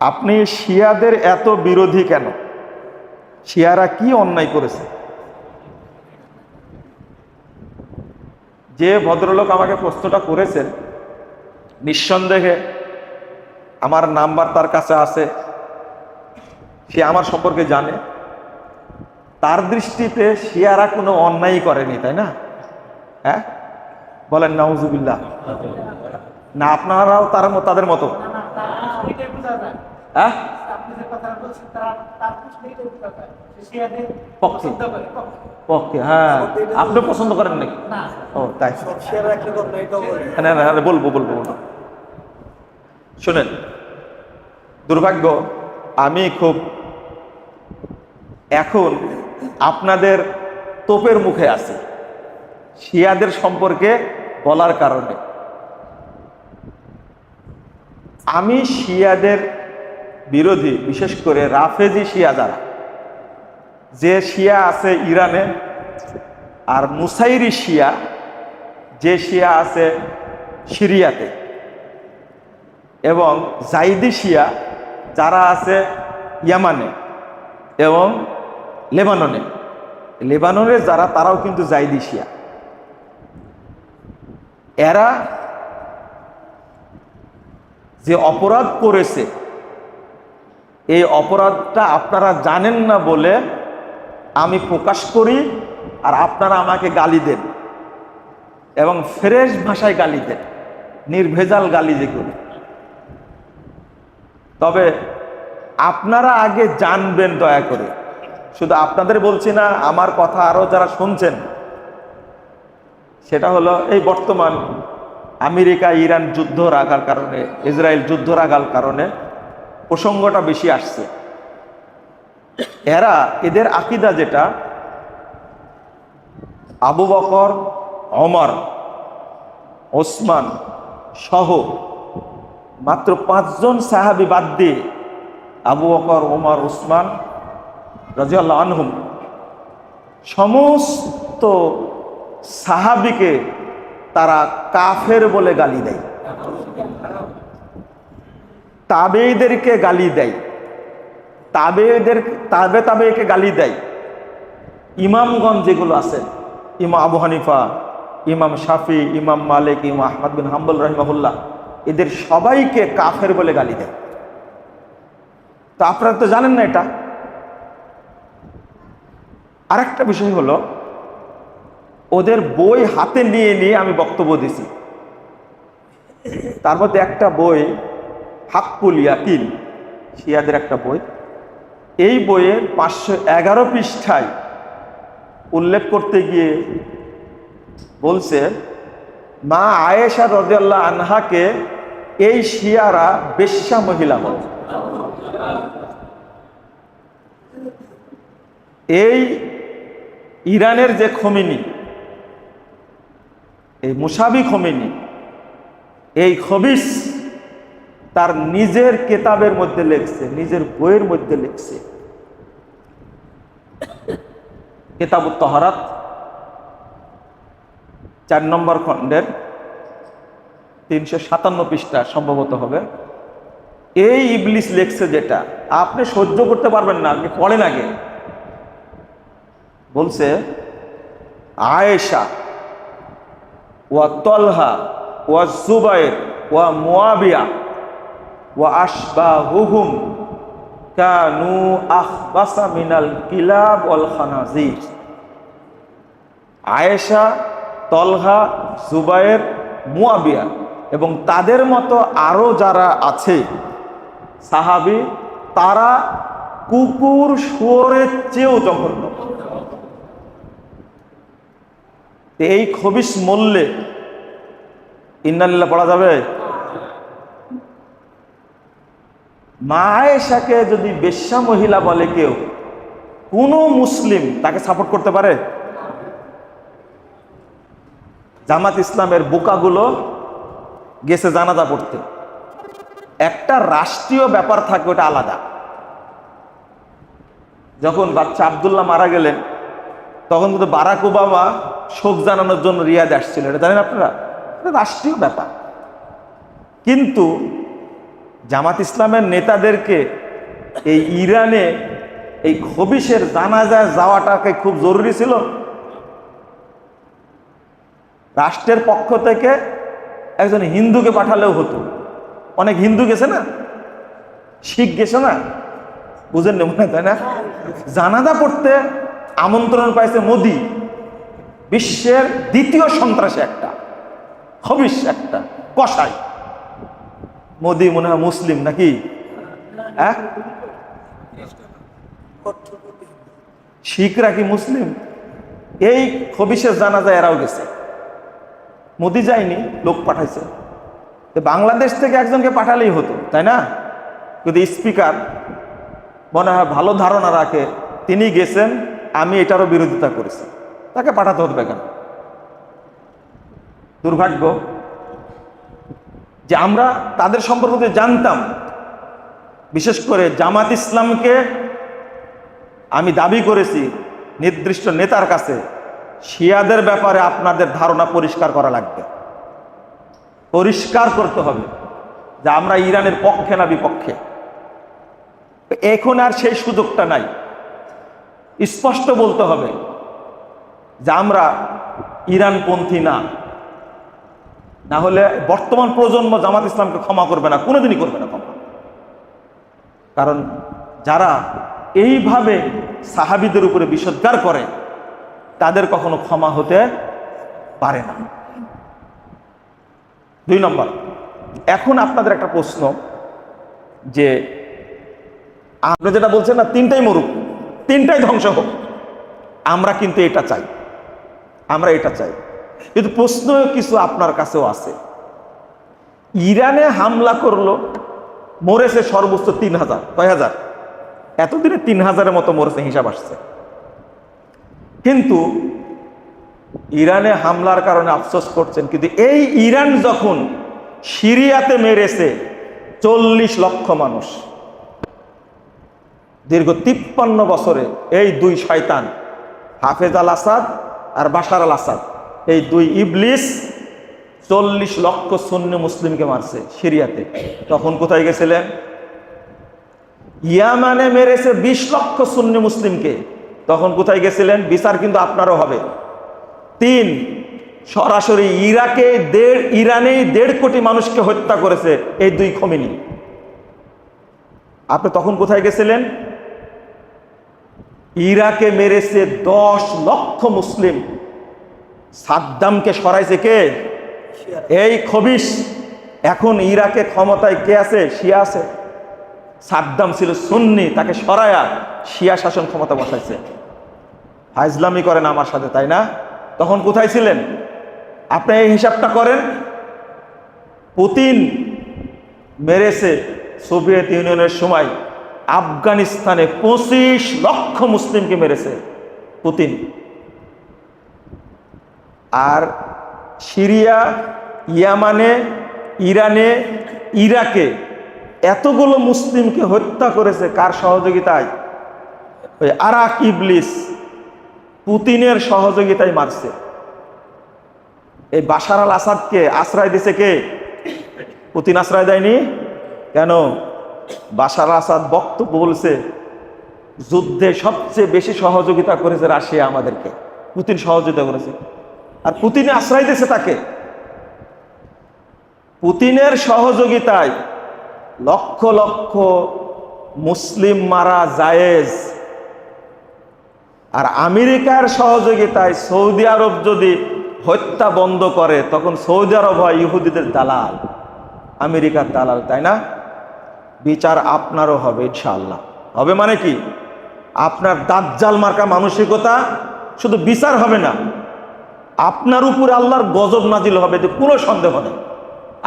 আপনি শিয়াদের এত বিরোধী কেন? শিয়ারা কি অন্যায় করেছে? যে ভদ্রলোক আমাকে প্রশ্নটা করেছেন, নিঃসন্দেহে আমার নাম্বার তার কাছে আছে, সে আমার সম্পর্কে জানে। তার দৃষ্টিতে শিয়ারা কোনো অন্যায় করেনি, তাই না? হ্যাঁ, বলেন নাউজুবিল্লাহ। না আপনারাও তাদের মতো? হ্যাঁ, পক্ষে। হ্যাঁ, আপনি পছন্দ করেন নাকি? ও তাই, বলবো। শোনেন, দুর্ভাগ্য, আমি খুব এখন আপনাদের তোপের মুখে আছি শিয়াদের সম্পর্কে বলার কারণে। আমি শিয়াদের বিরোধী, বিশেষ করে রাফেজি শিয়া যারা, যে শিয়া আছে ইরানে, আর মুসাইরি শিয়া যে শিয়া আছে সিরিয়াতে, এবং জাইদি শিয়া যারা আছে ইয়ামানে এবং লেবাননে। লেবাননের যারা, তারাও কিন্তু জাইদি শিয়া। এরা যে অপরাধ করেছে, এই অপরাধটা আপনারা জানেন না বলে আমি প্রকাশ করি, আর আপনারা আমাকে গালি দেন এবং ফ্রেশ ভাষায় গালি দেন, নির্ভেজাল গালি যেগুলো। তবে আপনারা আগে জানবেন দয়া করে। শুধু আপনাদের বলছি না, আমার কথা আরো যারা শুনছেন, সেটা হলো এই বর্তমান আমেরিকা ইরান যুদ্ধ রাখার কারণে, ইসরায়েল যুদ্ধ রাখার কারণে প্রসঙ্গটা বেশি আসছে। এদের আকীদা যেটা, আবু বকর, ওমর, ওসমান সহ মাত্র 5 জন সাহাবী বাদ দিয়ে, আবু বকর, ওমর, ওসমান রাদিয়াল্লাহু আনহুম সমস্ত সাহাবীকে তারা কাফের বলে গালি দেয়, তাবেঈদেরকে গালি দেয়, তাবেকে গালি দেয়। ইমামগণ যেগুলো আছেন, ইমাম আবু হানিফা, ইমাম শাফি, ইমাম মালিক, ইমাম আহমদ বিন হাম্বল রাহিমাহুল্লাহ, এদের সবাইকে কাফের বলে গালি দেয়। তো আপনারা তো জানেন না এটা। আরেকটা বিষয় হলো, ওদের বই হাতে নিয়ে আমি বক্তব্য দিছি। তার মধ্যে একটা বই হাক্কুল ইয়াকিন, শিয়াদের একটা বই। এই বইয়ের 511 পৃষ্ঠায় উল্লেখ করতে গিয়ে বলছে, মা আয়েশা রাদিয়াল্লাহু আনহাকে এই শিয়ারা বেশ্যা মহিলা বলে। এই ইরানের যে খোমেনি, এই মুসাবি খোমেনি, এই খবিস তার নিজের কেতাবের মধ্যে লিখছে, নিজের বইয়ের মধ্যে লিখছে, কিতাবুত তাহারাত 4 নম্বর খণ্ডের 357 পৃষ্ঠা সম্ভবত হবে। এই ইবলিস লিখছে, যেটা আপনি সহ্য করতে পারবেন না, আপনি পড়েন আগে। বলছে, আয়েশা ওয়া তলহা ওয়া জুবাইর ওয়া মুয়াবিয়া ওয়া আশবাহুহুম কানু আখবাসা মিনাল কিলাব ওয়াল খানাজির। আয়েশা, তলহা, জুবাইর, মুয়াবিয়া এবং তাদের মতো আরো যারা আছে সাহাবী, তারা কুকুর শুয়োরের চেয়েও জঘন্য। এই খবিস মূল্যে ইন্নালিল্লাহ পড়া যাবে? মা আয়েশাকে যদি বেশ্যা মহিলা বলে কেউ, কোন মুসলিম তাকে সাপোর্ট করতে পারে? জামাত ইসলামের বোকাগুলো গেছে জানাজা পড়তে। একটা রাষ্ট্রীয় ব্যাপার থাকে, ওটা আলাদা। যখন বাচ্চা আব্দুল্লাহ মারা গেলেন, তখন কিন্তু বারাক ওবামা শোক জানানোর জন্য রিয়াদে আসছিল, এটা জানেন আপনারা? এটা রাষ্ট্রীয় ব্যাপার। কিন্তু জামাত ইসলামের নেতাদেরকে এই ইরানে এই খবিশের জানাজায় যাওয়াটাকে খুব জরুরি ছিল? রাষ্ট্রের পক্ষ থেকে একজন হিন্দুকে পাঠালেও হতো। অনেক হিন্দু গেছে না, শিখ গেছে না, বুঝেন না মনে, তাই না? জানাজা পড়তে আমন্ত্রণ পাইছে মোদি, বিশ্বের দ্বিতীয় সন্ত্রাসী একটা, খবিশ একটা কসাই। মোদি মনে হয় মুসলিম নাকি? হ্যাঁ, শিখরা কি মুসলিম? এই খবিশের জানাজা এরাও গেছে, মোদি যায়নি, লোক পাঠাইছে। বাংলাদেশ থেকে একজনকে পাঠালেই হতো, তাই না? কিন্তু স্পিকার মনে হয় ভালো ধারণা রাখে, তিনি গেছেন, আমি এটারও বিরোধিতা করেছি, তাকে পাঠাতে হবে কেন? দুর্ভাগ্য যে আমরা তাদের সম্পর্কে জানতাম। বিশেষ করে জামাত ইসলামকে আমি দাবি করেছি নির্দিষ্ট নেতার কাছে, শিয়াদের ব্যাপারে আপনাদের ধারণা পরিষ্কার করা লাগবে, পরিষ্কার করতে হবে যে আমরা ইরানের পক্ষে না বিপক্ষে। এখন আর সেই সুযোগটা নাই, স্পষ্ট বলতে হবে যে আমরা ইরানপন্থী না, না হলে বর্তমান প্রজন্ম জামাত ইসলামকে ক্ষমা করবে না, কোনোদিনই করবে না ক্ষমা। কারণ যারা এইভাবে সাহাবীদের উপরে বিষোদ্গার করে তাদের কখনো ক্ষমা হতে পারে না। 2 নম্বর, এখন আপনাদের একটা প্রশ্ন যে আপনি যেটা বলছেন না, 3টাই মরুক, 3টাই ধ্বংস হোক, আমরা কিন্তু এটা চাই, আমরা এটা চাই। কিন্তু প্রশ্ন কিছু আপনার কাছেও আছে। ইরানে হামলা করলো, মরেছে সর্বোচ্চ 3000, কয় হাজার? এতদিনে 3000-এর মতো মরেছে, হিসাব আসছে। কিন্তু ইরানে হামলার কারণে আফসোস করছেন, কিন্তু এই ইরান যখন সিরিয়াতে মেরেছে 40 লক্ষ মানুষ, দীর্ঘ 53 বছরে এই 2 শয়তান, হাফেজ আল আসাদ আর বাশার আল আসাদ, এই 2 ইবলিস 40 লক্ষ সুন্নি মুসলিমকে মারছে সিরিয়াতে। তখন কোথায় গেছিলেন? ইয়ামানে মেরেছে 20 লক্ষ সুন্নি মুসলিমকে, তখন কোথায় গেছিলেন? বিচার কিন্তু আপনারও হবে। 3, সরাসরি ইরানেই 1.5 কোটি মানুষকে হত্যা করেছে এই 2 খমিনি। আপনি তখন কোথায় গেছিলেন? ইরাকে মেরেছে 10 লক্ষ মুসলিম। সাদ্দামকে সরাইছে কে? এই খবিশ। এখন ইরাকে ক্ষমতায় কে আছে? শিয়া আছে। সাদ্দাম ছিল সুন্নি, তাকে সরায়া শিয়া শাসন ক্ষমতা বসাইছে। ফাজলামি করেন আমার সাথে, তাই না? তখন কোথায় ছিলেন? আপনি এই হিসাবটা করেন। পুতিন মেরেছে সোভিয়েত ইউনিয়নের সময় আফগানিস্তানে 25 লক্ষ মুসলিমকে মেরেছে পুতিন। আর সিরিয়া, ইয়ামানে, ইরানে, ইরাকে এতগুলো মুসলিমকে হত্যা করেছে কার সহযোগিতায়? ওই আরাক ইবলিস পুতিনের সহযোগিতায় মারছে। এই বাশার আল আসাদকে আশ্রয় দিছে কে? পুতিন আশ্রয় দেয়নি। কেন? বাশার আল আসাদ বক্তব্য বলছে যুদ্ধে সবচেয়ে বেশি সহযোগিতা করেছে রাশিয়া আমাদেরকে, পুতিন সহযোগিতা করেছে। আর পুতিনে আশ্রয় দিয়েছে তাকে। পুতিনের সহযোগিতায় লক্ষ লক্ষ মুসলিম মারা জায়েজ। আর আমেরিকার সহযোগিতায় সৌদি আরব যদি হত্যা বন্ধ করে, তখন সৌদি আরব হয় ইহুদিদের দালাল, আমেরিকার দালাল, তাই না? বিচার আপনারও হবে ইনশাআল্লাহ। হবে মানে কি? আপনার দাজ্জাল মার্কা মানসিকতা, শুধু বিচার হবে না, আপনার উপরে আল্লাহর গজব নাজিল হবে, যে কোনো সন্দেহ নেই।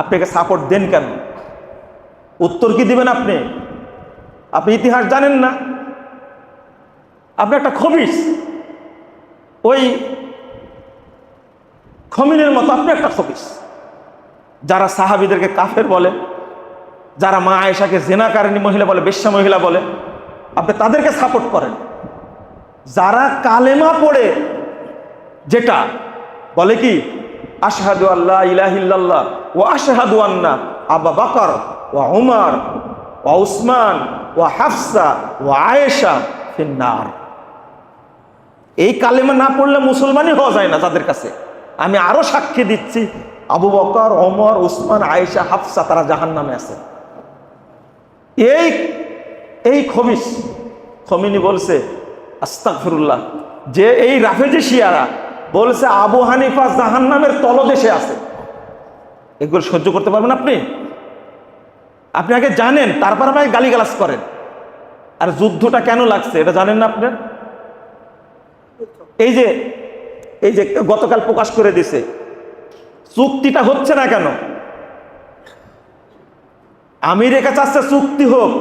আপনাকে সাপোর্ট দেন কেন? উত্তর কি দিবেন আপনি? আপনি ইতিহাস জানেন না, আপনি একটা খবিশ, ওই খমিনের মতো আপনি একটা খবিশ। যারা সাহাবীদেরকে কাফের বলে, যারা মা আয়েশাকে জেনাকারিনী মহিলা বলে, বেশ্যা মহিলা বলে, আপনি তাদেরকে সাপোর্ট করেন। যারা কালেমা পড়ে, যেটা বলে কি আশহাদু আল্লা ইলাহা ইল্লাল্লাহ ওয়া আশহাদু আন্না আবু বকর ওয়া উমর ওয়া উসমান ওয়া হাফসা ওয়া আয়েশা ফিন্নার। এই কালেমা না পড়লে মুসলমানই হওয়া যায় না তাদের কাছে। আমি আরো সাক্ষী দিচ্ছি, আবু বকর, ওমর, উসমান, আয়েশা, হাফসা তারা জাহান্নামে আছে। এই খমিনি বলছে আস্তাগফিরুল্লাহ, যে এই রাফেজি শিয়ারা বলছে আবু হানিফা জাহান্নামের তলদেশে আছে। এগুলো সহ্য করতে পারবেন আপনি? আপনি আগে জানেন, তারপর আমাকে গালিগালাজ করেন। আর যুদ্ধটা কেন লাগছে এটা জানেন না আপনি? এই যে গতকাল প্রকাশ করে দিছে, চুক্তিটা হচ্ছে না কেন? আমেরিকা চাচ্ছে চুক্তি হোক,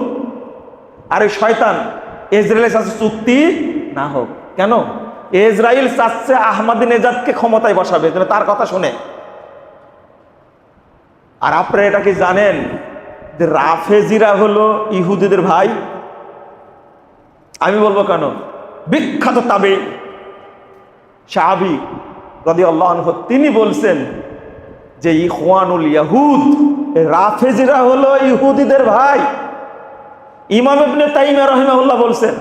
আর এই শয়তান ইসরায়েল চাচ্ছে চুক্তি না হোক। কেন? ইসরায়েল চাচ্ছে আহমাদিনেজাদকে ক্ষমতায় বসাবে, তার কথা শুনে। আর আপনারা এটা কি জানেন যে রাফেজিরা হলো ইহুদিদের ভাই? আমি বলবো কেন, বিখ্যাত তাবে সাহাবী রাদিয়াল্লাহু আনহু তিনি বলছেন যে ইখওয়ানুল ইয়াহুদ, রাফেজিরা হলো ইহুদিদের ভাই। ইমাম ইবনে তাইমিয়া রাহিমাহুল্লাহ বলছেন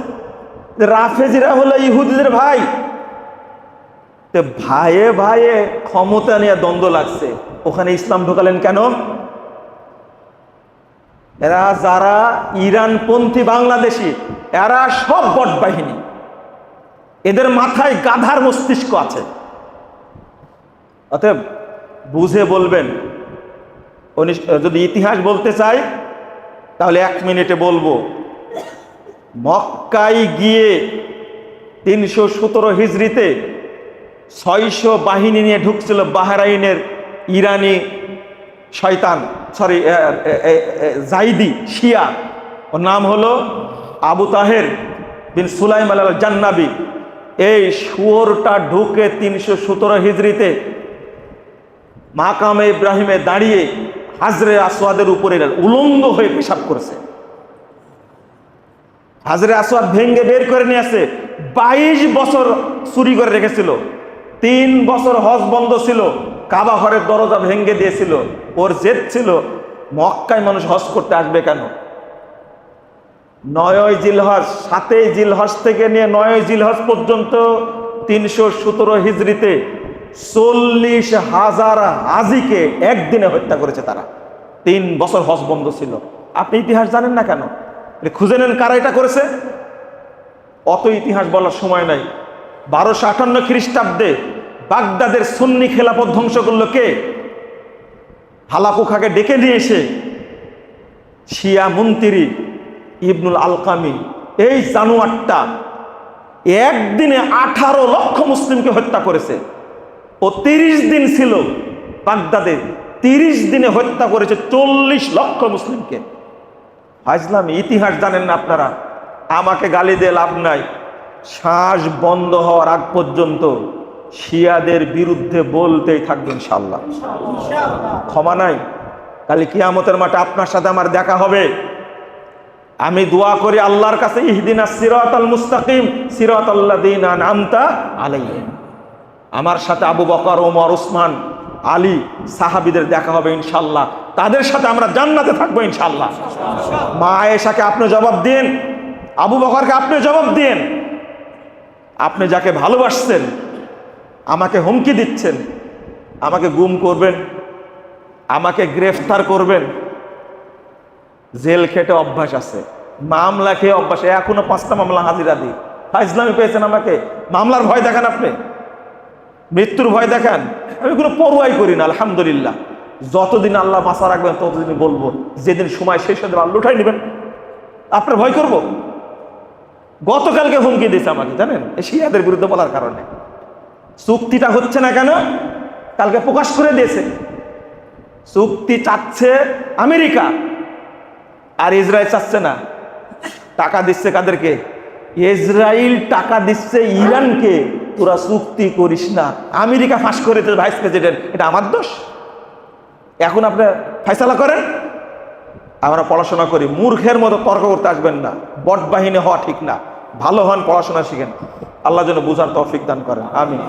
যে রাফেজিরা হলো ইহুদিদের ভাই। তো ভাইয়ে ভাইয়ে ক্ষমতা নিয়ে দ্বন্দ্ব লাগছে, ওখানে ইসলাম ঢোকালেন কেন? এরা যারা ইরানপন্থী বাংলাদেশি, এরা সব বট বাহিনী, এদের মাথায় গাধার মস্তিষ্ক আছে। অতএব বুঝে বলবেন। যদি ইতিহাস বলতে চাই তাহলে 1 মিনিটে বলবো। মক্কায় গিয়ে 317 হিজরিতে 600 বাহিনী নিয়ে ঢুকছিল বাহরাইনের ইরানি শয়তান, জাইদি শিয়া, ওর নাম হলো আবু তাহের বিন সুলাইম আল জান্নাবি। এই শুয়োরটা ঢুকে 317 হিজরিতে মাকামে ইব্রাহিমে দাঁড়িয়ে হাজরে আসওয়াদের উপরে উলঙ্গ হয়ে পেশাব করেছে। হাজরে আসওয়াদ ভেঙ্গে বের করে নিয়ে আসে। 22 বছর চুরি করে রেখেছিল। 3 বছর হজ বন্ধ ছিল, কাবা ঘরের দরজা ভেঙ্গে দিয়েছিল। ওর জেদ ছিল মক্কায় মানুষ হজ করতে আসবে কেন? 9 জিলহজ, 7 জিলহজ থেকে নিয়ে 9 জিলহজ পর্যন্ত 317 হিজরিতে 40,000 হাজিকে একদিনে হত্যা করেছে তারা। 3 বছর হজ বন্ধ ছিল। আপনি ইতিহাস জানেন না কেন? খুঁজে নেন কারা এটা করেছে। অত ইতিহাস বলার সময় নাই। 1258 খ্রিস্টাব্দে বাগদাদের সুন্নি খেলাফত ধ্বংস করলো কে? হালাকু খাকে ডেকে নিয়ে এসে শিয়া মন্ত্রী ইবনুল আলকামি, এই জানুয়ারটা একদিনে 18 লক্ষ মুসলিমকে হত্যা করেছে। ও 30 দিন ছিল বাগদাদে, 30 দিনে হত্যা করেছে 40 লক্ষ মুসলিমকে। হাজলাম ইতিহাস জানেন না আপনারা। আমাকে গালি দিয়ে লাভ নাই। শ্বাস বন্ধ হওয়ার আগ পর্যন্ত শিয়াদের বিরুদ্ধে বলতেই থাকবেন ইনশাআল্লাহ। ক্ষমা নাই। কাল কিয়ামতের মাঠে আপনার সাথে আমার দেখা হবে। আমি দোয়া করি আল্লাহর কাছে, ইহদিনাস সিরাতাল মুস্তাকিম সিরাতাল্লাযীনা আন'আমতা আলাইহিম। আমার সাথে আবু বকর, ওমর, উসমান, আলী সাহাবীদের দেখা হবে ইনশাআল্লাহ। তাদের সাথে আমরা জান্নাতে থাকবো ইনশাআল্লাহ। মা আয়েশাকে আপনি জবাব দিন, আবু বকরকে আপনি জবাব দিন। আপনি যাকে ভালোবাসছেন, আমাকে হুমকি দিচ্ছেন, আমাকে গুম করবেন, আমাকে গ্রেফতার করবেন। জেল খেটে অভ্যাস আছে, মামলা খেয়ে অভ্যাস। এখনো 5টা মামলা হাজিরা দিই। ফাইজলামি পেয়েছেন আমাকে। মামলার ভয় দেখান আপনি, মৃত্যুর ভয় দেখান। আমি কোনো পরোয়াই করি না আলহামদুলিল্লাহ। যতদিন আল্লাহ বাঁচা রাখবেন ততদিন বলবো, যেদিন সময় শেষ হয়ে যাবে আল্লাহ উঠাই নেবেন। আপনার ভয় করব? গতকালকে হুমকি দিয়েছে আমাকে, জানেন, এই শিয়াদের বিরুদ্ধে বলার কারণে। চুক্তিটা হচ্ছে না কেন? কালকে প্রকাশ করে দিয়েছে। চুক্তি চাচ্ছে আমেরিকা, আর ইসরায়েল চাচ্ছে না। টাকা দিচ্ছে কাদেরকে? ইসরায়েল টাকা দিচ্ছে ইরানকে, তোরা চুক্তি করিস না। আমেরিকা ফাঁস করেছে ভাইস প্রেসিডেন্ট, এটা আমার দোষ? এখন আপনি ফয়সালা করেন। আমরা পড়াশোনা করি, মূর্খের মতো তর্ক করতে আসবেন না। বট বাহিনী হওয়া ঠিক না। ভালো হন, পড়াশোনা শিখেন। আল্লাহ যেন বুঝার তৌফিক দান করেন। আমিন।